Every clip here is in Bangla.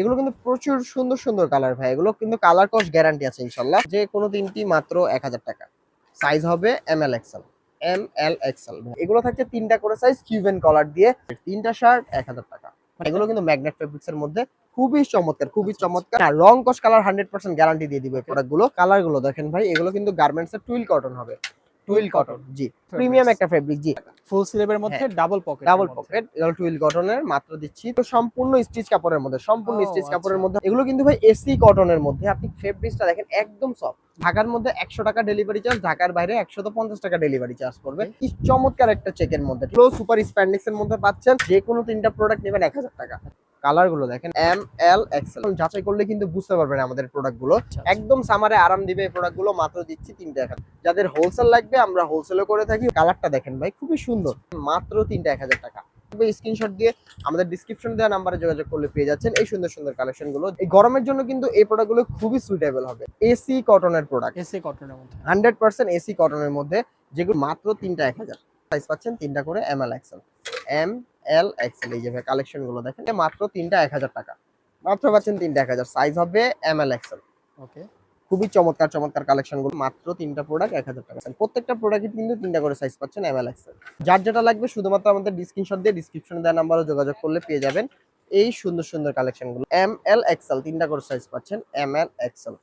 এগুলো কিন্তু প্রচুর সুন্দর সুন্দর কালার ভাই, এগুলো কিন্তু কালার কস গ্যারান্টি আছে ইনশাল্লাহ। যে কোনো তিনটি মাত্র 1000 টাকা। সাইজ হবে M L XL. M L XL এগুলো থাকছে তিনটা করে সাইজ কিউবেন কলার দিয়ে। তিনটা শার্ট 1000 টাকা। এগুলো কিন্তু ম্যাগনেট ফেব্রিক্স এর মধ্যে খুবই চমৎকার, খুবই চমৎকার। আর রং কস কালার 100% গ্যারান্টি দিয়ে দিবে প্রোডাক্ট গুলো। কালার গুলো দেখেন ভাই, এগুলো কিন্তু গার্মেন্টস এর টুইল কটন হবে। টুইল কটন, জি, প্রিমিয়াম একটা ফেব্রিক, জি। ফুল স্লিভের মধ্যে ডাবল পকেট, ডাবল পকেট, এগুলো টুইল কটনের মাত্র দিচ্ছি তো সম্পূর্ণ স্টিচ কাপড়ের মধ্যে, সম্পূর্ণ স্টিচ কাপড়ের মধ্যে। এগুলো কিন্তু ভাই এসি কটনের মধ্যে। আপনি ফেব্রিক্সটা দেখেন একদম সফট। ঢাকার মধ্যে 100 টাকা ডেলিভারি চার্জ, ঢাকার বাইরে 150 টাকা ডেলিভারি চার্জ পড়বে। কি চমৎকার একটা চেকের মধ্যে, পুরো সুপার স্প্যান্ডেক্স এর মধ্যে পাচ্ছেন। যে কোনো তিনটা প্রোডাক্ট নেবেন 1000 টাকা। কালার গুলো দেখেন এম এল এক্সেল, যাচাই করলে কিন্তু বুঝতে পারবেন আমাদের প্রোডাক্ট গুলো একদম সামারে আরাম দিবে। এই প্রোডাক্ট গুলো মাত্র দিচ্ছি 3টা 1000। যাদের হোলসেল লাগবে আমরা হোলসেলও করে থাকি। কালারটা দেখেন ভাই, খুবই সুন্দর, মাত্র 3টা 1000 টাকা। স্ক্রিনশট দিয়ে আমাদের ডিসক্রিপশন দেওয়া নাম্বারে যোগাযোগ করলে পেয়ে যাচ্ছেন এই সুন্দর সুন্দর কালেকশন গুলো। এই গরমের জন্য কিন্তু এই প্রোডাক্ট গুলো খুবই সুইটেবল হবে। এসি কটনের প্রোডাক্ট, এসি কটনের মধ্যে 100% এসি কটনের মধ্যে, যেগুলো মাত্র 3টা 1000। সাইজ পাচ্ছেন তিনটা করে M L XL. M L XL, এই যে ভাই কালেকশন গুলো দেখেন, মাত্র 3টা 1000 টাকা। মাত্র পাচ্ছেন 3টা 1000। সাইজ হবে এম এল এক্সেল। ওকে, খুবই চমৎকার চমৎকার কালেকশন গুলো। মাত্র 3টা প্রোডাক্ট 1000 টাকা। প্রত্যেকটা প্রোডাক্টে কিন্তু 3টা করে সাইজ পাচ্ছেন এম এল এক্সেল। যার যেটা লাগবে শুধুমাত্র আমাদের স্ক্রিনশট দিয়ে ডিসক্রিপশনে দেওয়া নাম্বারে যোগাযোগ করলে পেয়ে যাবেন এই সুন্দর সুন্দর কালেকশন গুলো। এম এল এক্সেল 3টা করে সাইজ পাচ্ছেন এম এল এক্সেল।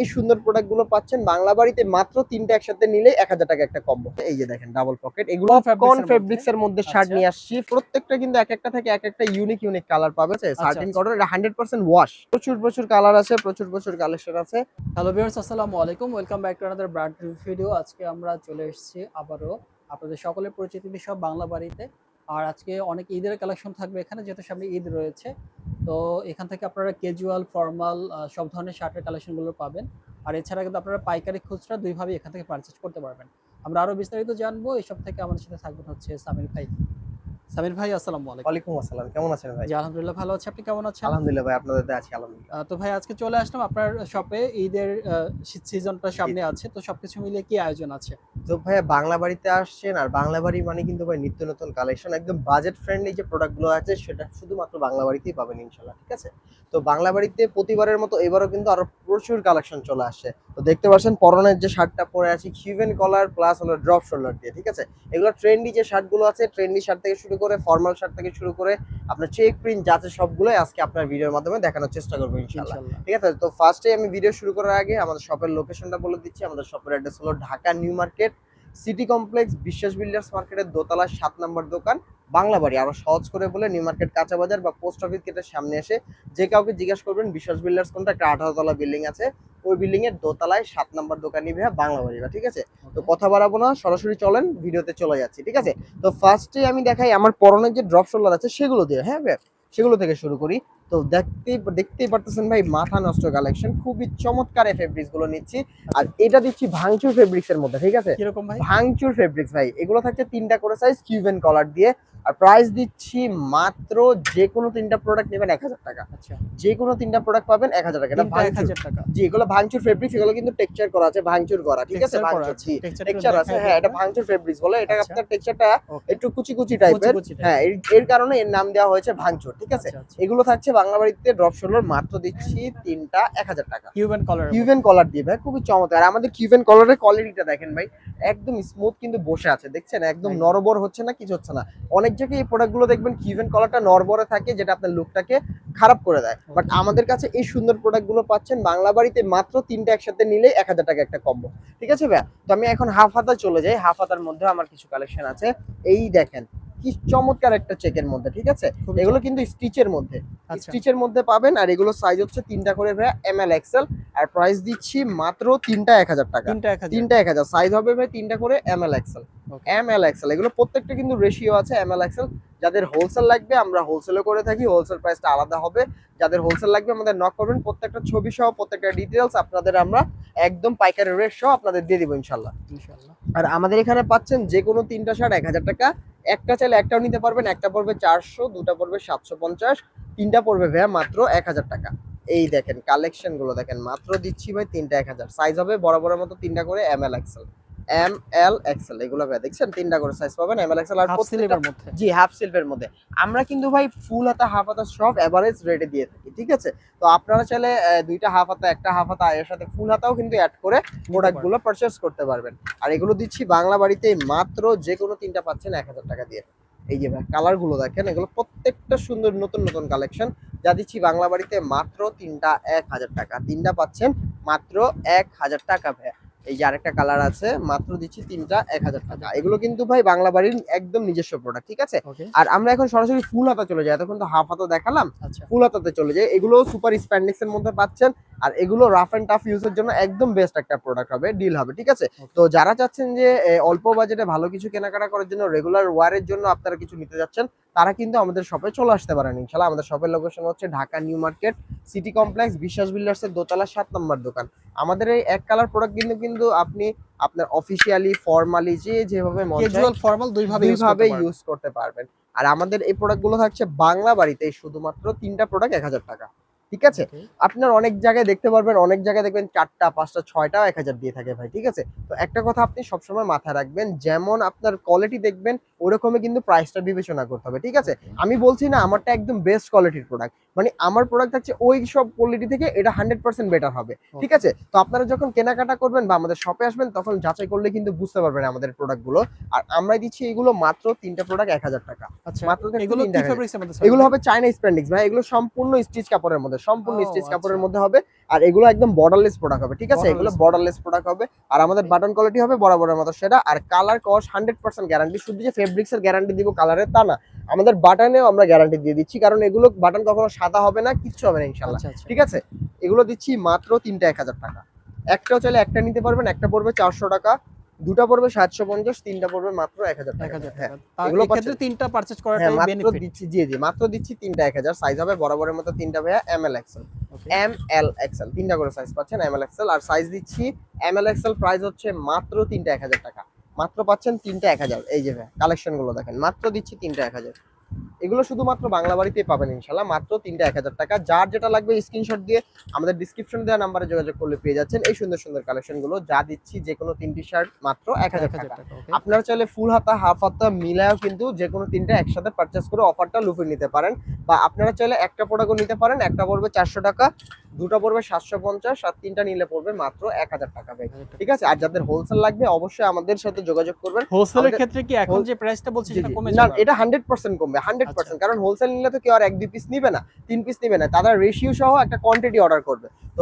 এই সুন্দর প্রোডাক্ট গুলো পাচ্ছেন বাংলা বাড়িতে মাত্র 3টা একসাথে নিলে 1000 টাকা একটা কম্বো। এই যে দেখেন ডাবল পকেট, এগুলো কোন ফেব্রিক্স এর মধ্যে শার্ট নিয়ে আসছি। প্রত্যেকটা কিন্তু এক একটা থেকে এক একটা ইউনিক ইউনিক কালার পাবে। সার্টিন কটন, এটা 100% ওয়াশ। প্রচুর প্রচুর কালার আছে, প্রচুর প্রচুর কালেকশন আছে। হ্যালো ভিউয়ার্স, আসসালামু আলাইকুম, welcome back to another brand new video. আজকে আমরা চলে এসেছি আবারও আপনাদের সকলের পরিচিত বিষয় বাংলা বাড়িতে। আর আজকে অনেক ঈদের কালেকশন থাকবে এখানে, যেহেতু সামনে ঈদ রয়েছে। তো এখান থেকে আপনারা ক্যাজুয়াল, ফর্মাল সব ধরনের শার্টের কালেকশনগুলো পাবেন। আর এছাড়া কিন্তু আপনারা পাইকারি, খুচরা দুইভাবেই এখান থেকে পারচেজ করতে পারবেন। আমরা আরো বিস্তারিত জানবো এসব থেকে। আমাদের সাথে থাকবেন হচ্ছে সামির ভাই। সামির ভাই, আসসালামু আলাইকুম। ওয়ালাইকুম আসসালাম, কেমন আছেন ভাই? জি আলহামদুলিল্লাহ ভালো আছি, আপনি কেমন আছেন? আলহামদুলিল্লাহ ভাই, আপনাদের দয়ায় আছি আলহামদুলিল্লাহ। তো ভাই আজকে চলে আসলাম আপনার শপে। ঈদের শীত সিজনটা জি। সামনে আছে, তো সবকিছু মিলিয়ে কি আয়োজন আছে? তো ভাইয়া বাংলা বাড়িতে আসছেন, আর বাংলা বাড়ি মানে কিন্তু ভাই নিত্য নতুন কালেকশন, একদম বাজেট ফ্রেন্ডলি যে প্রোডাক্ট গুলো আছে সেটা শুধুমাত্র বাংলা বাড়িতেই পাবেন ইনশাল্লাহ, ঠিক আছে? তো বাংলা বাড়িতে প্রতিবারের মতো এবারও কিন্তু আরো প্রচুর কালেকশন চলে আসছে। তো দেখতে পাচ্ছেন পরনের যে শার্টটা পরে আছি কিউবেন কলার প্লাস হলো ড্রপ শোল্ডার দিয়ে, ঠিক আছে? এগুলো ট্রেন্ডি যে শার্ট গুলো আছে, ট্রেন্ডি শার্ট থেকে শুরু করে ফর্মাল শার্ট থেকে শুরু করে আপনার চেক প্রিন্ট যাচ্ছে সবগুলোই আজকে আপনার ভিডিওর মাধ্যমে দেখানোর চেষ্টা করবো ইনশাল্লাহ, ইনশাআল্লাহ। ঠিক আছে? তো ফার্স্টে আমি ভিডিও শুরু করার আগে আমাদের শপের লোকেশনটা বলে দিচ্ছি। আমাদের শপের অ্যাড্রেস হলো Dhaka new market city complex, বিশ্বাস বিল্ডার্স মার্কেটের দোতলা 7 নম্বর দোকান, বাংলা বাড়ি। আরো সহজ করে বলে নিউ মার্কেট কাঁচা বাজার বা পোস্ট অফিস গেটের সামনে এসে যে কাউকে জিজ্ঞাসা করবেন বিশ্বাস বিল্ডার্স কোনটা, একটা 18 তলা বিল্ডিং আছে, ওই বিল্ডিং এর দোতলায় 7 নম্বর দোকানই ভাইয়া বাংলা বাড়ি, ঠিক আছে? তো কথা বাড়াবো না, সরাসরি চলেন ভিডিওতে চলে যাচ্ছি, ঠিক আছে? তো ফার্স্টে আমি দেখাই আমার পরনের যে ড্রপ শোল্ডার আছে সেগুলো দিয়ে, হ্যাঁ ভাই, সেগুলো থেকে শুরু করি। তো দেখতেই পারতেছেন ভাই, মাথা নষ্ট কালেকশন, খুবই চমৎকার এই ফেব্রিক্স গুলো নিচ্ছি। আর এটা দিচ্ছি ভাঙচুর ফেব্রিক্স এর মধ্যে, ঠিক আছে? কিরকম ভাই? ভাঙচুর ফেব্রিক্স ভাই, এগুলো থাকছে 3টা করে সাইজ কিউবেন কলার দিয়ে। আর প্রাইস দিচ্ছি মাত্র, যে কোনো 3টা প্রোডাক্ট নেবেন 1000 টাকা। আচ্ছা, যে কোনো 3টা প্রোডাক্ট পাবেন 1000 টাকা। এটা 1000 টাকা। জি, এগুলো ভাঙচুর ফেব্রিক্স, এগুলো কিন্তু টেক্সচার করা আছে, ভাঙচুর করা, ঠিক আছে? টেক্সচার করা ভাঙচুর, আছে, জি, টেক্সচারটা একটু টেক্সচার আছে, দেখায় হ্যাঁ, এটা দেবো। ভাঙচুর ফেব্রিক্স বলে। এটা আচ্ছা, আপনার টেক্সচারটা ওকে, একটু কুচি কুচি টাইপের, কুচি হ্যাঁ, টাইপের। এর কারণে এর নাম দেওয়া হয়েছে ভাঙচুর, ঠিক আছে? আচ্ছা, আচ্ছা। এগুলো থাকছে বাংলা বাড়িতে ড্রপ শোল্ডার, মাত্র দিচ্ছি 3টা 1000 টাকা। কিউবেন কলারের কিউবেন মধ্যে। কলার দিয়ে ভাই, খুবই চমৎকার। আর আমাদের কিউবেন কলারের কোয়ালিটিটা দেখেন ভাই, একদম স্মুথ কিন্তু বসে আছে, দেখছেন? একদম একদম। নরবর হচ্ছে না, কিছু হচ্ছে না। অনেক জায়গায় এই প্রোডাক্টগুলো দেখবেন কিউবেন কলারটা নরবরে থাকে, যেটা আপনার লুকটাকে খারাপ করে দেয়। বাট ওকে। আমাদের কাছে এই সুন্দর প্রোডাক্টগুলো পাচ্ছেন বাংলা বাড়িতে মাত্র 3টা একসাথে নিলেই 1000 টাকা একটা কম্বো, ঠিক আছে ভাই? তো আমি এখন হাফ হাতা চলে যাই। হাফ হাতার মধ্যে আমার কিছু কালেকশন আছে। এই দেখেন কি চমৎকার একটা চেকের মধ্যে, ঠিক আছে? খুবই এগুলো কিন্তু স্টিচের মধ্যে, আচ্ছা, স্টিচের মধ্যে পাবেন। আর এগুলো সাইজ হচ্ছে 3টা করে ভাই এম এল এক্সেল। আর প্রাইস দিচ্ছি মাত্র 3টা 1000 টাকা। 1000। 3টা 1000। সাইজ হবে ভাই 3টা করে এম এল এক্সেল। ওকে, এম এল এক্সেল, এগুলো প্রত্যেকটা কিন্তু রেশিও আছে এম এল এক্সেল। যাদের হোলসেল লাগবে আমরা হোলসেলও করে থাকি, হোলসেল প্রাইসটা আলাদা হবে। যাদের হোলসেল লাগবে আমাদের নক করবেন, প্রত্যেকটা ছবি সহ প্রত্যেকটা ডিটেলস আপনাদের আমরা একদম পাইকারি রেট সহ আপনাদের দিয়ে দিব ইনশাল্লাহ। ইনশাআল্লাহ। আর আমাদের এখানে পাচ্ছেন যে কোনো 3টা শার্ট 1000 টাকা। একটা চাইলে একটাও নিতে পারবেন, একটা পড়বে 400, দুটা পড়বে 750, 3টা পড়বে ভাইয়া মাত্র 1000 টাকা। এই দেখেন কালেকশন গুলো দেখেন, মাত্র দিচ্ছি ভাই 3টা 1000। সাইজ হবে বরাবরের মতো 3টা করে M L XL. M L XL এগুলো ভাই দেখছেন তিনটা করে সাইজ পাবেন এম এল এক্সেল আর হাফ প্রত্যেকটা স্লিভের মধ্যে। জি হাফ সিল্ভের মধ্যে। আমরা কিন্তু ভাই ফুল হাতা হাফ হাতা সব এভারেজ রেটে দিয়ে থাকি, ঠিক আছে? তো আপনারা চাইলে দুইটা হাফ হাতা একটা হাফ হাতা এর সাথে ফুল হাতাও কিন্তু অ্যাড করে প্রোডাক্ট গুলো পারচেস করতে পারবেন। আর এগুলো দিচ্ছি বাংলা বাড়িতে মাত্র যে কোনো তিনটা পাচ্ছেন 1000 টাকা দিয়ে। এই যে ভাই কালার গুলো দেখেন, এগুলো প্রত্যেকটা সুন্দর নতুন নতুন কালেকশন, যা দিচ্ছি বাংলা বাড়িতে মাত্র তিনটা 1000 টাকা। তিনটা পাচ্ছেন মাত্র 1000 টাকা ভাই। এই যে আরেকটা কালার আছে, মাত্র দিচ্ছি তিনটা 1000 টাকা। এগুলো কিন্তু ভাই বাংলা বাড়ির একদম নিজস্ব প্রোডাক্ট, ঠিক আছে? ওকে। আর আমরা এখন সরাসরি ফুল হাতা চলে যাই, এতক্ষণ তো হাফ হাতা দেখালাম, আচ্ছা। ফুল হাতাতে চলে যাই। এগুলো সুপার স্প্যান্ডিক্স এর মধ্যে পাচ্ছেন, আর এগুলো রাফ এন্ড টাফ ইউজের জন্য একদম বেস্ট একটা প্রোডাক্ট হবে, ডিল হবে, ঠিক আছে? তো যারা চাচ্ছেন যে অল্প বাজেটে ভালো কিছু কেনাকাটা করার জন্য, রেগুলার ওয়ারের জন্য আপনারা কিছু নিতে যাচ্ছেন, তারা কিন্তু আমাদের শপে চলে আসতে পারেন ইনশাআল্লাহ। আমাদের শপের লোকেশন হচ্ছে Dhaka new market city complex বিশ্বাস বিল্ডার্স এর দোতলা 7 নম্বর দোকান। আমাদের এই এক কালার প্রোডাক্ট কিন্তু আপনি আপনার অফিশিয়ালি ফর্মালি যেভাবে মন চায় ক্যাজুয়াল ফর্মাল দুইভাবে ইউজ করতে পারবেন। আর আমাদের এই প্রোডাক্টগুলো থাকছে বাংলা বাড়িতে শুধুমাত্র তিনটা প্রোডাক্ট 1000 টাকা, ঠিক আছে? আপনার অনেক জায়গায় দেখতে পারবেন, অনেক জায়গায় দেখবেন 4টা 5টা 6টাও 1000 দিয়ে থাকে ভাই, ঠিক আছে? তো একটা কথা আপনি সবসময় মাথায় রাখবেন, যেমন আপনার কোয়ালিটি দেখবেন ওরকমই কিন্তু প্রাইসটা বিবেচনা করতে হবে, ঠিক আছে? আমি বলছি না আমারটা একদম বেস্ট কোয়ালিটির প্রোডাক্ট, মানে আমার প্রোডাক্ট থাকছে ওই সব কোয়ালিটি থেকে এটা 100% বেটার হবে, ঠিক আছে? তো আপনারা যখন কেনাকাটা করবেন বা আমাদের শপে আসবেন তখন যাচাই করলে কিন্তু বুঝতে পারবেন আমাদের প্রোডাক্টগুলো। আর আমরা দিচ্ছি এগুলো মাত্র তিনটা প্রোডাক্ট 1000 টাকা। আচ্ছা, মাত্র এগুলো কি 3টা 1000। ফেব্রিক্স এর মধ্যে? এগুলো হবে চায়না স্প্যান্ডিক্স ভাই, এগুলো সম্পূর্ণ স্টিচ কাপড়ের মধ্যে, সম্পূর্ণ ও স্টিচ আচ্ছা। কাপড়ের মধ্যে হবে। আর এগুলো একদম বর্ডারলেস প্রোডাক্ট হবে, ঠিক আছে? এগুলো Borderless বর্ডারলেস প্রোডাক্ট হবে। আর আমাদের বাটন কোয়ালিটি হবে বরাবরের মতো সেটা। আর কালার কস 100% গ্যারান্টি। শুধু যে ফেব্রিক্স এর গ্যারান্টি দিব কালারের তা না, আমাদের বাটনেও আমরা গ্যারান্টি দিয়ে দিচ্ছি, কারণ এগুলো বাটন কখনো সাদা হবে না, কিচ্ছু হবে না ইনশাআল্লাহ, আচ্ছা, আচ্ছা। ঠিক আছে? এগুলো দিচ্ছি মাত্র তিনটা 1000 টাকা। একটাও চাইলে একটা নিতে পারবেন, একটা পড়বে 400 টাকা, দুটা পড়বে 750, তিনটা পড়বে মাত্র 1000 টাকা। 1000 হ্যাঁ, টাকা। আর এগুলো এই ক্ষেত্রে পাচ্ছেন। তিনটা পারচেজ হ্যাঁ, করাটাই মাত্র বেনিফিট। দিচ্ছি, জি জি মাত্র দিচ্ছি তিনটা 1000। সাইজ হবে বরাবরের মতো তিনটা ভাইয়া এম এল এক্সেল। ওকে। এম এল এক্সেল তিনটা করে সাইজ পাচ্ছেন এম এল এক্সেল। আর সাইজ দিচ্ছি এম এল এক্সেল, প্রাইস হচ্ছে মাত্র তিনটা 1000 টাকা। মাত্র পাচ্ছেন তিনটা 1000। এই যে ভাই কালেকশন গুলো দেখেন, মাত্র দিচ্ছি তিনটা 1000। এগুলো শুধুমাত্র বাংলা বাড়িতেই পাবেন ইনশাল্লাহ, মাত্র তিনটা 1000 টাকা। যার যেটা লাগবে স্ক্রিনশট দিয়ে আমাদের ডিসক্রিপশন দেওয়া নাম্বারে যোগাযোগ করলে পেয়ে যাচ্ছেন এই সুন্দর সুন্দর কালেকশন গুলো, যা দিচ্ছি যে কোনো তিনটি শার্ট মাত্র 1000 টাকা। ওকে। আপনারা চাইলে ফুল হাতা হাফ হাতা মিলায়ও কিন্তু যে কোনো তিনটা একসাথে পারচেস করে অফারটা লুফে নিতে পারেন। বা আপনারা চাইলে একটা প্রোডাক্টও নিতে পারেন, একটা পড়বে 400 টাকা, দুটো পড়বে 750, আর তিনটা নিলে পড়বে মাত্র 1000 টাকা ভাই, ঠিক আছে? আর যাদের হোলসেল লাগবে অবশ্যই আমাদের সাথে যোগাযোগ করবেন। হোলসেলের ক্ষেত্রে কি এখন যে প্রাইসটা বলছি জি, সেটা জি। কমে না যাবে? এটা 100% কমবে, 100%। আচ্ছা। কারণ হোলসেল নিলে তো কেউ আর 1-2 পিস নিবে না, 3 পিস নিবে না। তারা রেশিও সহ একটা কোয়ান্টিটি অর্ডার করবে। তো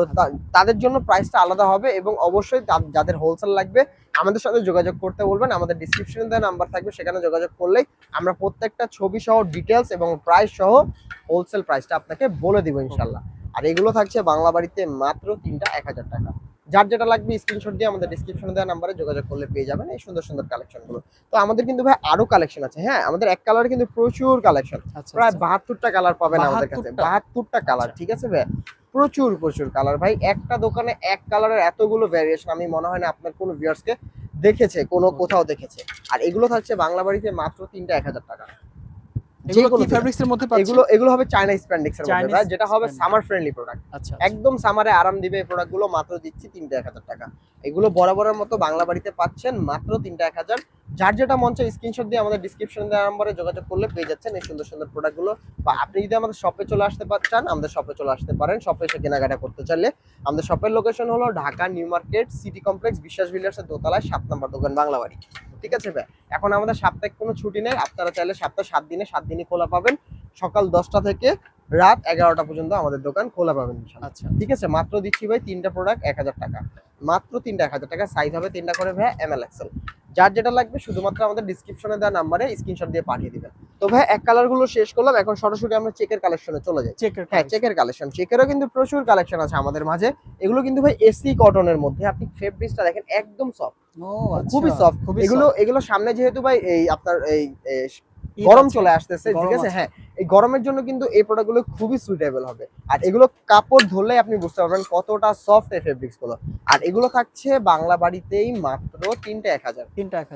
তাদের জন্য প্রাইসটা আলাদা হবে। এবং অবশ্যই যাদের হোলসেল লাগবে আমাদের সাথে যোগাযোগ করতে বলবেন। আমাদের ডেসক্রিপশনে দেওয়া নাম্বার থাকবে, সেখানে যোগাযোগ করলেই আমরা প্রত্যেকটা ছবি সহ ডিটেইলস এবং প্রাইস সহ হোলসেল প্রাইসটা আপনাকে বলে দিব ইনশাআল্লাহ। আর এগুলো থাকছে বাংলা বাড়িতে মাত্র তিনটা 1000 টাকা। যার যেটা লাগবে স্ক্রিনশট দিয়ে আমাদের ডেসক্রিপশনে দেওয়া নাম্বারে যোগাযোগ করলে পেয়ে যাবেন এই সুন্দর সুন্দর কালেকশন গুলো। তো আমাদের কিন্তু ভাই আরো কালেকশন আছে। হ্যাঁ, আমাদের এক কালারে কিন্তু প্রচুর কালেকশন, আচ্ছা, প্রায় আচ্ছা। 72টা কালার পাবেন আমাদের কাছে। 72টা? 72টা কালার, আচ্ছা। ঠিক আছে ভাই? প্রচুর প্রচুর কালার ভাই। একটা দোকানে এক কালারের এতগুলো ভ্যারিয়েশন আমি মনে হয় না আপনার কোনো ভিউয়ার্সকে দেখেছে, কোনো কোথাও দেখেছে। আর এগুলো থাকছে বাংলা বাড়িতে মাত্র তিনটা 1000 টাকা। এগুলো কি ফেব্রিক্স এর মধ্যে পাচ্ছি? এগুলো হবে চায়না স্প্যান্ডিক্স এর মধ্যে ভাই, যেটা হবে স্প্যান্ডেক্স। Summer friendly product. আচ্ছা। একদম সামারে আরাম দিবে এই প্রোডাক্টগুলো। মাত্র দিচ্ছি তিনটা 1000 টাকা। এগুলো বরাবরের মতো বাংলা বাড়িতে পাচ্ছেন মাত্র তিনটা 1000। যার যেটা মন চায় স্ক্রিনশট দিয়ে আমাদের ডেসক্রিপশন দেওয়া নম্বরে যোগাযোগ করলে পেয়ে যাচ্ছেন এই সুন্দর সুন্দর প্রোডাক্টগুলো। বা আপনি যদি আমাদের শপে চলে আসতে চান আমাদের শপে চলে আসতে পারেন। শপে এসে কেনাকাটা করতে চাইলে আমাদের শপের লোকেশন হলো Dhaka new market city complex বিশ্বাস বিল্ডার্স এর দোতলায় 7 নম্বর দোকান বাংলা বাড়ি, ঠিক আছে ভাই? এখন আমাদের সাপ্তাহিক কোনো ছুটি নেই, আপনারা চাইলে সপ্তাহে 7 দিনই খোলা পাবেন। সকাল 10টা থেকে রাত 11টা পর্যন্ত আমাদের দোকান খোলা পাবেন ইনশাআল্লাহ, আচ্ছা। ঠিক আছে? মাত্র দিচ্ছি ভাই তিনটা প্রোডাক্ট 1000 টাকা। মাত্র তিনটা 1000 টাকা। সাইজ হবে তিনটা করে ভাই এম এল এক্সেল। যার যেটা লাগবে শুধুমাত্র আমাদের ডেসক্রিপশনে দেওয়া নাম্বারে স্ক্রিনশট দিয়ে পাঠিয়ে দিবেন। তো ভাই এক কালার গুলো শেষ করলাম, এখন সরাসরি আমরা চেকের কালেকশনে চলে যাই। চেকের হ্যাঁ, চেকের কালেকশন। চেকেরও কিন্তু প্রচুর কালেকশন আছে আমাদের মাঝে। এগুলো কিন্তু ভাই এসি কটনের মধ্যে, আপনি ফেব্রিক্সটা দেখেন একদম সফট, ও আচ্ছা। খুবই সফট। এগুলো সামনে যেহেতু ভাই এই আপনার এই গরম চলে আসতেছে, ঠিক আছে? হ্যাঁ, এই গরমের জন্য কিন্তু এই প্রোডাক্টগুলো খুবই সুইটেবল হবে। আর এগুলো কাপড় ধরলেই আপনি বুঝতে পারবেন কতটা সফট এই ফেব্রিক্স গুলো। আর এগুলো থাকছে বাংলা বাড়িতেই মাত্র তিনটা 1000।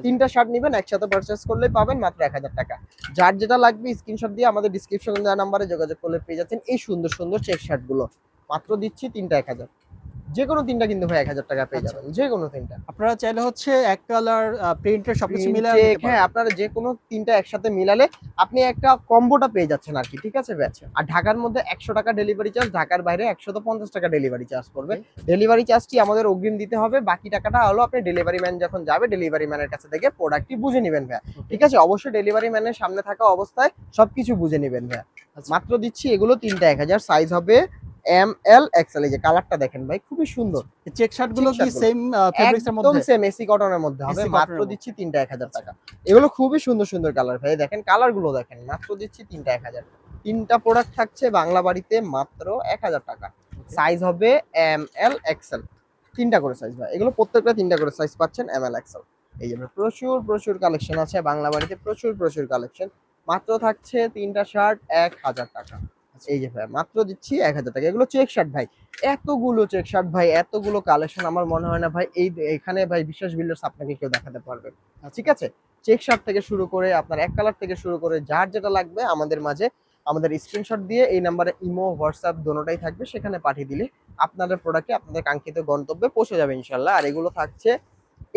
তিনটা শার্ট নেবেন একসাথে পারচেস করলে পাবেন মাত্র 1000 টাকা। যার যেটা লাগবে স্ক্রিনশট দিয়ে আমাদের ডেসক্রিপশনে দেওয়া নাম্বারে যোগাযোগ করলে পেয়ে যাচ্ছেন এই সুন্দর সুন্দর চেক শার্ট গুলো। মাত্র দিচ্ছি তিনটা 1000। যে কোনো তিনটা কিন্তু ভাই 1000 টাকা পেয়ে আচ্ছা। যাবেন, যে কোনো তিনটা। আপনারা চাইলে হচ্ছে এক কালার প্রিন্টের সবকিছু প্রিন্ট মিলায় চেক, নিতে হ্যাঁ, পারবেন। আপনারা যে কোনো তিনটা একসাথে মিলালে আপনি একটা কম্বোটা পেয়ে যাচ্ছেন আরকি। ঠিক আছে ভাই? আচ্ছা, আর ঢাকার মধ্যে ১০০ টাকা ডেলিভারি চার্জ, ঢাকার বাইরে ১৫০ টাকা ডেলিভারি চার্জ পড়বে। ওকে, ডেলিভারি চার্জটি আমাদের অগ্রিম দিতে হবে। বাকি টাকাটা হলো আপনি ডেলিভারি ম্যান যখন যাবে ডেলিভারি ম্যানের কাছে থেকে প্রোডাক্টটি বুঝে নিবেন ভাইয়া। ওকে। ঠিক আছে? অবশ্যই ডেলিভারি ম্যানের সামনে থাকা অবস্থায় সবকিছু বুঝে নিবেন ভাইয়া। আচ্ছা। মাত্র দিচ্ছি এগুলো তিনটা ১০০০, সাইজ হবে এম, এল, এক্সেল। এই যে কালারটা দেখেন ভাই, খুবই সুন্দর। এই চেক শার্ট চেক গুলো কি শার্ট গুলো সেম ফেব্রিক্স এর একদম মধ্যে? সেম এসি কটনের মধ্যে হবে। এসি মাত্র কটনের দিচ্ছি মধ্যে। তিনটা ১০০০ আচ্ছা, টাকা। এগুলো খুবই সুন্দর, সুন্দর কালার ভাই। দেখেন কালার গুলো দেখেন। মাত্র দিচ্ছি তিনটা ১০০০। তিনটা প্রোডাক্ট থাকছে বাংলা বাড়িতে মাত্র ১০০০ টাকা। ওকে। সাইজ হবে এম, এল, এক্সেল। তিনটা করে সাইজ ভাই। এগুলো প্রত্যেকটা তিনটা করে সাইজ পাচ্ছেন এম, এল, এক্সেল। এই যে ভাই, প্রচুর, প্রচুর কালেকশন আছে বাংলা বাড়িতে, প্রচুর, প্রচুর কালেকশন। মাত্র থাকছে তিনটা শার্ট ১০০০ টাকা। আচ্ছা, এই যে ভাই, মাত্র দিচ্ছি ১০০০ টাকা। এগুলো চেক শার্ট ভাই। এতগুলো চেক শার্ট ভাই, এতগুলো কালেকশন আমার মনে হয় না ভাই এখানে ভাই বিশ্বাস বিল্ডার্স আপনাকে কেউ দেখাতে পারবে। আচ্ছা, ঠিক আছে? আচ্ছা। চেক শার্ট থেকে শুরু করে আপনার এক কালার থেকে শুরু করে যার যেটা লাগবে আমাদের মাঝে আমাদের স্ক্রিনশট দিয়ে এই নাম্বারে ইমো, হোয়াটসঅ্যাপ দোনোটাই থাকবে। সেখানে পাঠিয়ে দিলে আপনাদের প্রোডাক্টে আপনাদের কাঙ্ক্ষিত গন্তব্যে পৌঁছে যাবে ইনশাআল্লাহ। আর এগুলো থাকছে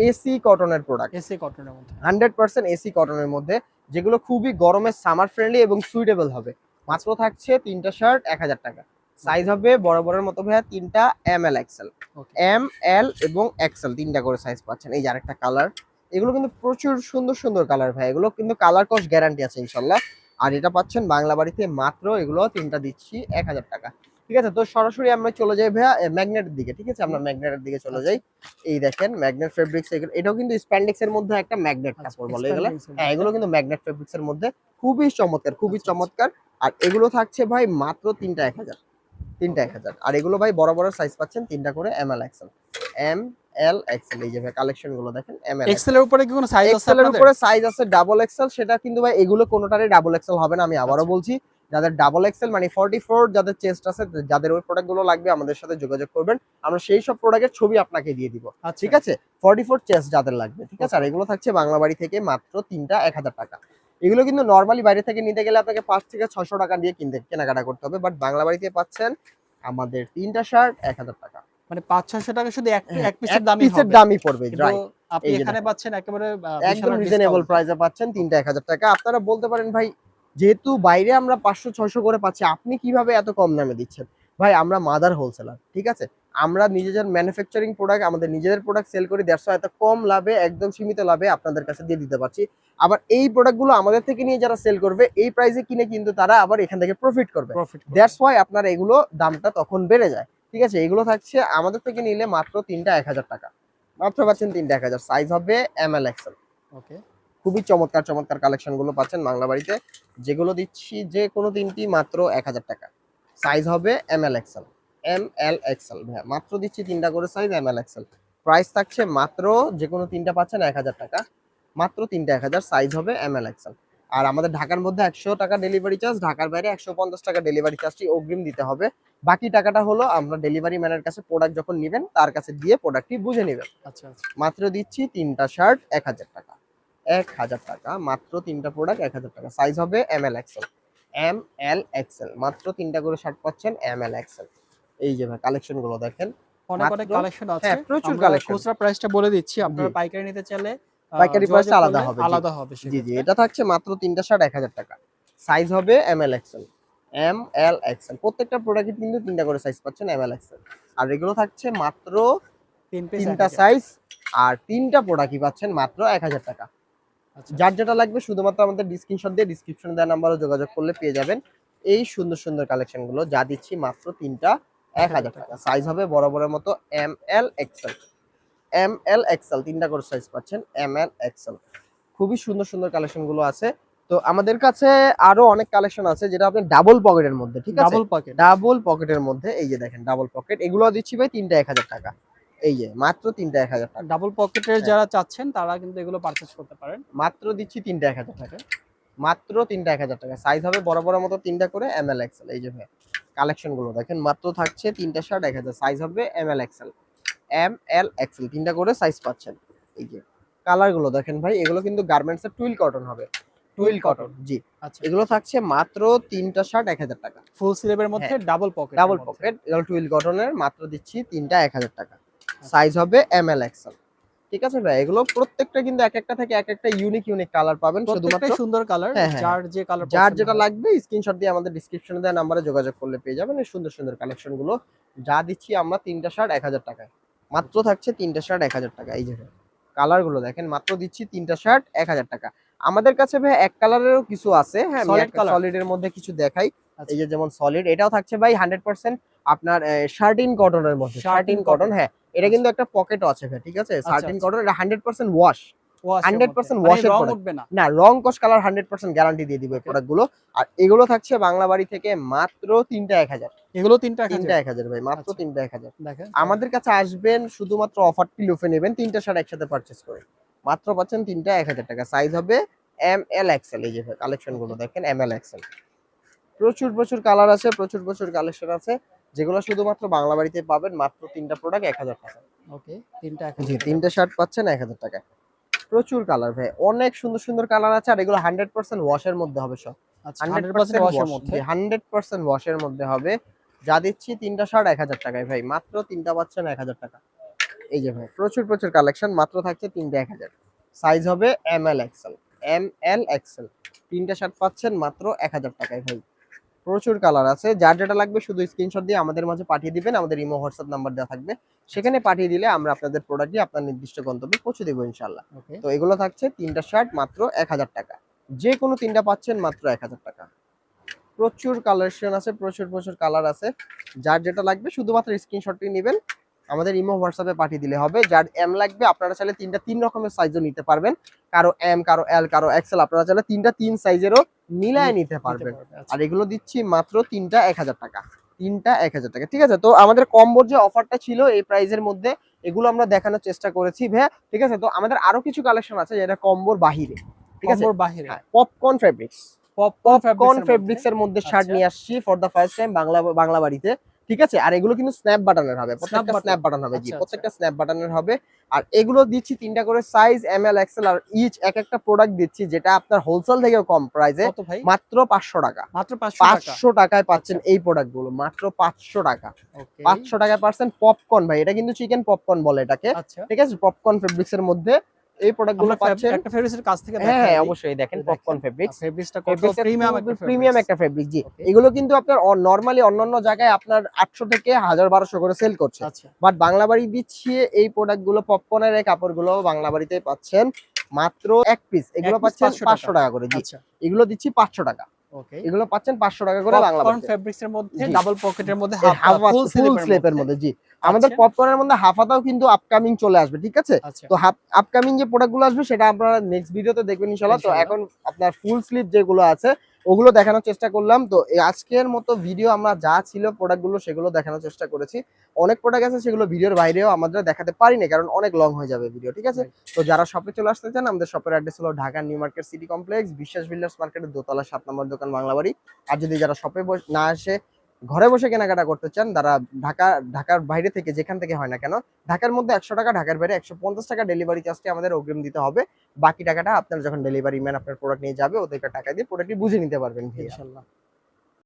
এসি কটনের প্রোডাক্ট। এসি কটনের মধ্যে। 100% এসি কটনের মধ্যে, যেগুলো খুবই গরমের সামার ফ্রেন্ডলি এবং সুইটেবল হবে। মাত্র আচ্ছা, থাকছে তিনটা শার্ট ১০০০ টাকা। সাইজ ওকে, হবে বরাবরের মতো ভাইয়া তিনটা এম, এল, এক্সেল। ওকে। এম, এল এবং এক্সেল তিনটা করে সাইজ পাচ্ছেন। এই যে আরেকটা কালার। এগুলো কিন্তু প্রচুর সুন্দর, সুন্দর কালার ভাই। এগুলো কিন্তু কালার কস গ্যারান্টি আছে ইনশাআল্লাহ। আর এটা পাচ্ছেন বাংলা বাড়িতে মাত্র এগুলো তিনটা দিচ্ছি ১০০০ টাকা। ঠিক আছে? তো সরাসরি আমরা চলে যাই ভাইয়া ম্যাগনেটের দিকে। ঠিক আছে? আমরা হুম, ম্যাগনেটের দিকে চলে আচ্ছা, যাই। এই দেখেন ম্যাগনেট ফেব্রিক্স, এটাও কিন্তু স্প্যান্ডেক্স এর মধ্যে একটা ম্যাগনেট আচ্ছা। কাপড় বলে এগুলা। এক্সপেন্ডিংস এর হ্যাঁ, মধ্যে। এগুলো কিন্তু ম্যাগনেট ফেব্রিক্স এর মধ্যে খুবই চমৎকার, খুবই আচ্ছা, আচ্ছা। চমৎকার। আর এগুলো থাকছে ভাই মাত্র তিনটা ১০০০। তিনটা ওকে। ১০০০। আর এগুলো ভাই বড়, বড় সাইজ পাচ্ছেন তিনটা করে M, L, XL. M, L, XL. এই যে ভাই কালেকশন গুলো দেখেন এম, এল, এক্সেল এক্সেল। এর উপরে কি কোনো সাইজ আছে এক্সেল এর আপনাদের? উপরে সাইজ আছে ডাবল এক্সেল, সেটা কিন্তু ভাই এগুলো কোনোটারই ডাবল এক্সেল হবে না, আমি আবারও আচ্ছা, বলছি। যাদের ডাবল এক্সেল মানে 44 যাদের চেস্ট আছে, যাদের ওই প্রোডাক্ট গুলো লাগবে আমাদের সাথে যোগাযোগ করবেন। আমরা সেই সব প্রোডাক্টের ছবি আপনাকে দিয়ে দিব। আচ্ছা, ঠিক আছে? 44 চেস্ট যাদের লাগবে। ঠিক আছে? ওকে, আর এগুলো থাকছে বাংলা বাড়ি থেকে মাত্র তিনটা ১০০০ টাকা। এগুলো কিন্তু নরমালি বাইরে থেকে নিতে গেলে আপনাকে ৫ থেকে ৬০০ টাকা দিয়ে কেনাকাটা করতে হবে। বাট বাংলা বাড়িতে পাচ্ছেন আমাদের তিনটা শার্ট ১০০০ টাকা। মানে ৫-৬০০ টাকা শুধু হ্যাঁ, এক পিসের এক দামই পিসের হবে। দামই পড়বে, কিন্তু রাইট। আপনি এই যে এখানে দেখেন। পাচ্ছেন একেবারে বিশাল একদম রিজনেবল ডিসকাউন্টে। প্রাইসে পাচ্ছেন তিনটা ওকে, ১০০০ টাকা। আপনারা বলতে পারেন ভাই, যেহেতু বাইরে আমরা ৫০০-৬০০ করে পাচ্ছি, আপনি কিভাবে এত কম দামে দিচ্ছেন? ভাই আমরা মাদার হোলসেলার। ঠিক আছে? আমরা নিজেদের ম্যানুফ্যাকচারিং প্রোডাক্ট, আমাদের নিজেদের প্রোডাক্ট সেল করি। দ্যাটস ওয়াই এত কম লাভে, একদম সীমিত লাভে আপনাদের কাছে দিয়ে দিতে পারছি। আবার এই প্রোডাক্ট গুলো আমাদের থেকে নিয়ে যারা সেল করবে, এই প্রাইসে কিনে কিন্তু তারা আবার এখান থেকে প্রফিট করবে। প্রফিট করবে। দ্যাটস ওয়াই আপনার এগুলো দামটা তখন বেড়ে যায়। ঠিক আছে? এগুলো থাকছে আমাদের থেকে নিলে মাত্র তিনটা ১০০০ টাকা। মাত্র আচ্ছা, পাচ্ছেন তিনটা ১০০০। সাইজ হবে এম, এল, এক্সেল। ওকে, খুবই চমৎকার, চমৎকার কালেকশন গুলো পাচ্ছেন বাংলা বাড়িতে। যেগুলো দিচ্ছি যে কোনো তিনটি মাত্র ১০০০ টাকা। সাইজ হবে M, L, XL. M, L, Excel ভাইয়া। মাত্র দিচ্ছি তিনটা করে size M, L, Excel. Price থাকছে মাত্র যে কোনো তিনটা পাচ্ছেন ১০০০ টাকা। মাত্র তিনটা ১০০০, সাইজ হবে এম, এল, এক্সেল। আর আমাদের ঢাকার মধ্যে ১০০ টাকা ডেলিভারি চার্জ, ঢাকার বাইরে ১৫০ টাকা ডেলিভারি চার্জটি অগ্রিম দিতে হবে। বাকি টাকাটা হলো আমরা ডেলিভারি ম্যানের কাছে প্রোডাক্ট যখন নিবেন তার কাছে দিয়ে প্রোডাক্টটি বুঝে নিবেন। আচ্ছা, আচ্ছা। মাত্র দিচ্ছি তিনটা শার্ট ১০০০ টাকা। ১০০০ টাকা, মাত্র তিনটা প্রোডাক্ট ১০০০ টাকা। সাইজ হবে M, L, XL. M, L, Excel. মাত্র তিনটা করে শার্ট পাচ্ছেন এম, এল, এক্সেল। এই যে ভাই কালেকশন গুলো দেখেন। অনেক, অনেক মাত্র, কালেকশন আছে। হ্যাঁ, প্রচুর আমরা কালেকশন। খুচরা প্রাইসটা বলে দিচ্ছি। জি। আপনারা পাইকারি নিতে চাইলে পাইকারি প্রাইসটা যোগাযোগ আলাদা করলে হবে। জি। আলাদা হবে জি, জি। সেক্ষেত্রে। এটা থাকছে মাত্র তিনটা শার্ট ১০০০ টাকা। সাইজ হবে M, L, XL. M, L, Excel. প্রত্যেকটা প্রোডাক্টে কিন্তু তিনটা করে সাইজ পাচ্ছেন এম, এল, এক্সেল। আর এগুলো থাকছে মাত্র ৩ পিস তিনটা ১,০০০। সাইজ, আর তিনটা প্রোডাক্টই পাচ্ছেন মাত্র ১০০০ টাকা। আচ্ছা, যার আচ্ছা, যেটা লাগবে শুধুমাত্র আমাদের স্ক্রিনশট দিয়ে ডিসক্রিপশনে দেওয়া নাম্বারে যোগাযোগ করলে পেয়ে যাবেন এই সুন্দর, সুন্দর কালেকশন গুলো। যা দিচ্ছি মাত্র তিনটা ১,০০০ ১০০০ টাকা। টাকা। সাইজ হবে বরাবরের মতো M, L, XL. M, L, Excel তিনটা করে সাইজ পাচ্ছেন এম, এল, এক্সেল। খুবই সুন্দর, সুন্দর কালেকশন গুলো আছে। তো আমাদের কাছে আরো অনেক কালেকশন আছে যেটা আপনি ডাবল পকেটের মধ্যে, ঠিক আছে? Double pocket. ডাবল পকেটের মধ্যে এই যে দেখেন ডাবল পকেট, এগুলো দিচ্ছি ভাই তিনটা ১০০০ টাকা। এই যে মাত্র তিনটা ১০০০ টাকা। ডাবল পকেটের হ্যাঁ, যারা চাচ্ছেন তারা কিন্তু এগুলো পারচেজ করতে পারেন। মাত্র দিচ্ছি তিনটা ১০০০ টাকা। ওকে, মাত্র তিনটা ১০০০ টাকা। সাইজ হবে বরাবরের মতো তিনটা করে এম, এল, এক্সেল। এই যে ভাই কালেকশন গুলো দেখেন। মাত্র থাকছে তিনটা শার্ট ১০০০। সাইজ হবে M, L, XL. M, L, Excel তিনটা করে সাইজ পাচ্ছেন। এই যে কালার গুলো দেখেন ভাই, এগুলো কিন্তু গার্মেন্টস এর টুইল কটন হবে। টুইল কটন, জি। আচ্ছা, এগুলো থাকছে মাত্র 3টা শার্ট 1000 টাকা। ফুল স্লিভের মধ্যে হ্যাঁ, ডাবল পকেট। ডাবল পকেট, এগুলো টুইল কটনের, মাত্র দিচ্ছি 3টা 1000 টাকা। আচ্ছা। সাইজ হবে এম এল এক্সেল। ঠিক আছে ভাই, এগুলো প্রত্যেকটা কিন্তু একেকটা থেকে একেকটা ইউনিক পাবেন শুধুমাত্র। প্রত্যেকটাই সুন্দর কালার, হ্যাঁ, হ্যাঁ, যার হ্যাঁ। যে কালার যার পছন্দ যেটা হয়। লাগবে স্ক্রিনশট দিয়ে আমাদের ডেসক্রিপশনে দেওয়া নাম্বারে যোগাযোগ করলে পেয়ে যাবেন এই সুন্দর, সুন্দর কালেকশন গুলো। যা দিচ্ছি আমরা 3টা শার্ট 1000 টাকায়। মাত্র থাকছে 3টা শার্ট 1000 টাকা। এই যে কালার গুলো দেখেন, মাত্র দিচ্ছি 3টা শার্ট 1000 টাকা। আমাদের কাছে ভাই এক কালারেরও কিছু আছে। হ্যাঁ, আমি সলিড একটা কালার। সলিড এর মধ্যে কিছু দেখাই। এই আচ্ছা, যে যেমন সলিড, এটাও থাকছে ভাই 100% আপনার শার্টিন কটনের মধ্যে। Satin satin cotton, cotton. হ্যাঁ। এটা আচ্ছা, কিন্তু একটা পকেটও আছে ভাই, ঠিক আছে? আচ্ছা, শার্টিন আচ্ছা। কটন, এটা 100% ওয়াশ। ওয়াশের মধ্যে। 100% মানে ওয়াশের রং প্রোডাক্ট। উঠবে না। না, রং কস কালার 100% গ্যারান্টি দিয়ে দিব এই ওকে। প্রোডাক্ট গুলো। আর এগুলো থাকছে বাংলা বাড়ি থেকে মাত্র 3টা 1000। এগুলো ৩ টা 3টা ১,০০০। 1000 ভাই, মাত্র আচ্ছা, 3টা 1000। দেখেন আমাদের কাছে আসবেন শুধুমাত্র অফারটি লুফে নেবেন, 3টা শার্ট একসাথে পারচেজ করে। মাত্র পাচ্ছেন 3টা 1000 টাকা। সাইজ হবে এম এল এক্সেল। এই যে ভাই কালেকশন গুলো ওকে, দেখেন, এম এল এক্সেল। প্রচুর, প্রচুর কালার আছে, প্রচুর, প্রচুর কালেকশন আছে। যেগুলো শুধুমাত্র বাংলা বাড়িতে পাবেন মাত্র 3টা প্রোডাক্ট 1000 টাকা। ওকে। ৩ টা জি, ১,০০০ টাকায় 3টে পাচ্ছেন। শার্ট পাচ্ছেন 1000 টাকায়। প্রচুর কালার ভাই। অনেক সুন্দর, সুন্দর কালার আছে। আর এগুলো 100% ওয়াশের মধ্যে হবে সব। আচ্ছা, 100% 100% ওয়াশের ওয়াশ। মধ্যে। জি, 100% ওয়াশের মধ্যে হবে। যা দিচ্ছি 3টা শার্ট 1000 টাকায় ভাই। মাত্র 3টা পাচ্ছেন 1000 টাকা। এই যে ভাই প্রচুর, প্রচুর কালেকশন, মাত্র থাকছে 3টা 1000। সাইজ হবে M L XL. M L XL. 3টা শার্ট পাচ্ছেন মাত্র 1000 টাকায় ভাই। প্রচুর কালার আছে। যার যেটা লাগবে শুধু স্ক্রিনশট দিয়ে আমাদের মাঝে পাঠিয়ে দিবেন। আমাদের ইমো, হোয়াটসঅ্যাপ নাম্বার দেওয়া থাকবে। আচ্ছা, সেখানে পাঠিয়ে দিলে আমরা আপনাদের প্রোডাক্টটি আপনার নির্দিষ্ট গন্তব্যে পৌঁছে দেব ইনশাআল্লাহ। ওকে। তো এগুলো থাকছে 3টা শার্ট মাত্র 1000 টাকা। যে কোনো 3টা পাচ্ছেন মাত্র 1000 টাকা। প্রচুর কালেকশন আছে, প্রচুর, প্রচুর কালার আছে। যার যেটা লাগবে শুধুমাত্র স্ক্রিনশটটি নিবেন। আমাদের ইমো, হোয়াটসঅ্যাপে পাঠিয়ে দিলে হবে। যার এম লাগবে আপনারা চাইলে 3টা 3 রকমের সাইজও নিতে পারবেন। কারো এম, কারো এল, কারো এক্সেল, আপনারা চাইলে 3টা 3 সাইজেরও মিলায় নিতে নিতে পারবেন। পারবে। আর আচ্ছা, এগুলো দিচ্ছি মাত্র 3টা 1000 টাকা। 3টা 1000 টাকা। ঠিক আছে? তো আমাদের কম্বোর যে অফারটা ছিল এই প্রাইজের মধ্যে, এগুলো আমরা দেখানোর চেষ্টা করেছি ভাইয়া। ঠিক আছে? তো আমাদের আরো কিছু কালেকশন আছে যেটা কম্বোর বাহিরে। ঠিক আছে? কম্বোর বাহিরে। হ্যাঁ, popcorn fabrics. Popcorn popcorn fabrics এর মধ্যে। ফেব্রিক্স এর মধ্যে শার্ট আচ্ছা, নিয়ে আসছি for the first time Bangla বাড়িতে। ঠিক আছে? আর এগুলো কিন্তু স্ন্যাপ বাটনের হবে। স্ন্যাপ প্রত্যেকটা বাটন। স্ন্যাপ বাটন হবে। জি, আচ্ছা, আচ্ছা। প্রত্যেকটা স্ন্যাপ বাটনের হবে। আর এগুলো দিচ্ছি 3টা করে সাইজ এম এল এক্সেল। আর ইচ একটা প্রোডাক্ট দিচ্ছি যেটা আপনার হোলসেল থেকেও কম প্রাইসে, কত ভাই? মাত্র 500 টাকা। মাত্র ৫০০ টাকা। 500 টাকায় পাচ্ছেন আচ্ছা, এই প্রোডাক্ট গুলো, মাত্র 500 টাকা। ওকে। 500 টাকায় পাচ্ছেন পপকর্ন ভাই। এটা কিন্তু চিকেন পপকর্ন বলে এটাকে। আচ্ছা। ঠিক আছে? পপকর্ন ফেব্রিক্স এর মধ্যে এই প্রোডাক্ট গুলো আমরা পাচ্ছেন। একটা ফেব্রিক্স এর কাছ থেকে হ্যাঁ, দেখায় হ্যাঁ, দেই। অবশ্যই দেখেন এই দেখেন পপকর্ন ফেব্রিক্স। ফেব্রিক্সটা কত ফেব্রিক্সটা প্রিমিয়াম একটা খুবই প্রিমিয়াম ফেব্রিক্স। একটা ফেব্রিক, জি। ওকে, এগুলো কিন্তু আপনার নরমালি অন্যান্য জায়গায় আপনার ৮০০ থেকে ১০০০-১২০০ করে সেল করছে। আচ্ছা। বাট বাংলা বাড়ি দিচ্ছি এই প্রোডাক্ট গুলো, পপকর্নের এই কাপড়গুলো বাংলা বাড়িতেই পাচ্ছেন মাত্র ১ পিস। ১ এগুলো পিস পাচ্ছেন ৫০০ টাকা। ৫০০ টাকা করে, জি। আচ্ছা, এগুলো দিচ্ছি ৫০০ টাকা। ওকে। এগুলো পাচ্ছেন ৫০০ টাকা করে বাংলা পপকর্ন বাড়িতে। ফেব্রিক্স এর মধ্যে জি। ডাবল পকেটের মধ্যে এর হাফা ফুল ফুল স্লিপের স্লিপের মধ্যে। মধ্যে, জি। আমাদের আচ্ছা, পপকর্নের মধ্যে হাফাটাও কিন্তু আপকামিং চলে আসবে, ঠিক আছে? আচ্ছা। তো আপকামিং যে প্রোডাক্ট গুলো আসবে সেটা আপনারা নেক্সট ভিডিওতে দেখবেন ইনশাআল্লাহ। তো ইনশাআল্লাহ। এখন আপনার ফুল স্লিভ যেগুলো আছে ওগুলো দেখানোর চেষ্টা করলাম। তো এই আজকের মতো ভিডিও আমরা যা ছিল প্রোডাক্ট গুলো সেগুলো দেখানোর চেষ্টা করেছি। অনেক প্রোডাক্ট আছে সেগুলো ভিডিওর বাইরেও আমাদের দেখাতে পারিনি কারণ অনেক লং হয়ে যাবে ভিডিও, ঠিক আছে? রাইট। তো যারা শপে চলে আসতে চান, আমাদের শপের অ্যাড্রেস হলো Dhaka new market city complex, বিশ্বাস বিল্ডার্স মার্কেটের দোতলা ৭ নম্বর দোকান বাংলাবাড়ি। আর যদি যারা শপে না এসে ঘরে বসে কেনাকাটা করতে চান, তারা ঢাকার বাইরে থেকে যেখান থেকে হয় না কেন, ঢাকার মধ্যে ১০০ টাকা, ঢাকার বাইরে ১৫০ টাকা ডেলিভারি চার্জটি আমাদের অগ্রিম দিতে হবে। বাকি টাকাটা আপনার যখন ডেলিভারি ম্যান আপনার প্রোডাক্ট নিয়ে যাবে ওদেরকে টাকা দিয়ে প্রোডাক্টটি বুঝে নিতে পারবেন ভাইয়া। ইনশাআল্লাহ।